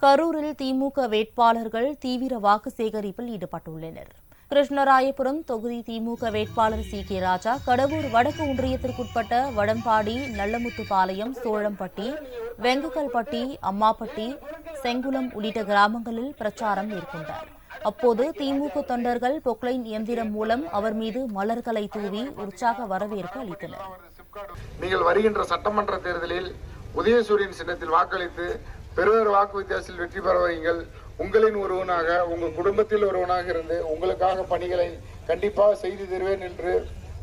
கரூரில் திமுக வேட்பாளர்கள் தீவிர வாக்கு சேகரிப்பில் ஈடுபட்டுள்ளனர். கிருஷ்ணராயபுரம் தொகுதி திமுக வேட்பாளர் சி.கே. ராஜா கடவூர் வடக்கு ஒன்றியத்திற்குட்பட்ட வடம்பாடி, நல்லமுத்துப்பாளையம், சோழம்பட்டி, வெங்கக்கல்பட்டி, அம்மாப்பட்டி, செங்குளம் உள்ளிட்ட கிராமங்களில் பிரச்சாரம் மேற்கொண்டார். அப்போது திமுக தொண்டர்கள் பொக்லைன் இயந்திரம் மூலம் அவர் மீது மலர்களை தூவி உற்சாக வரவேற்பு அளித்தனர். நீங்கள் வருகின்ற சட்டமன்ற தேர்தலில் உதயசூரியன் சின்னத்தில் வாக்களித்து பெருவர் வாக்கு வித்தியாசத்தில் வெற்றி பெற வையுங்கள். உங்களின் ஒருவனாக, உங்கள் குடும்பத்தில் ஒருவனாக இருந்து உங்களுக்காக பணிகளை கண்டிப்பாக செய்து தருவேன் என்று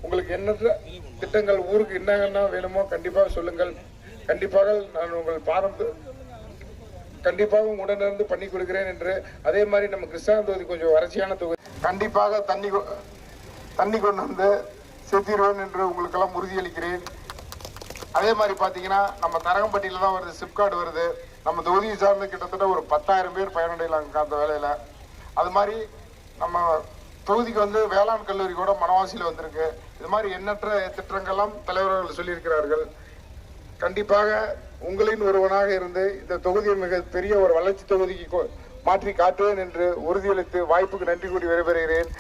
உங்களுக்கு எண்ணற்ற திட்டங்கள் ஊருக்கு என்னென்ன வேணுமோ கண்டிப்பாக சொல்லுங்கள். கண்டிப்பாக நான் உங்கள் பாதம் கண்டிப்பாக உடனிருந்து பண்ணி கொடுக்கிறேன் என்று. அதே மாதிரி நம்ம கிருஷ்ணா தொகுதி கொஞ்சம் வறட்சியான தொகுதி, கண்டிப்பாக தண்ணி கொண்டு வந்து சேர்த்திடுவேன் என்று உங்களுக்கெல்லாம் உறுதியளிக்கிறேன். அதே மாதிரி பார்த்தீங்கன்னா நம்ம தரங்கம்பட்டியில் தான் வருது, சிப்கார்டு வருது. நம்ம தொகுதியை சார்ந்து கிட்டத்தட்ட ஒரு 10,000 பேர் பயனடையலாங்க அந்த வேலையில். அது மாதிரி நம்ம தொகுதிக்கு வந்து வேளாண் கல்லூரி கூட மணவாசியில் வந்திருக்கு. இது மாதிரி எண்ணற்ற திட்டங்கள்லாம் தலைவர்கள் சொல்லியிருக்கிறார்கள். கண்டிப்பாக உங்களின் ஒருவனாக இருந்து இந்த தொகுதியை மிக பெரிய ஒரு வளர்ச்சி தொகுதிக்கு மாற்றி காட்டுவேன் என்று உறுதியளித்து வாய்ப்புக்கு நன்றி கூறி விடைபெறுகிறேன்.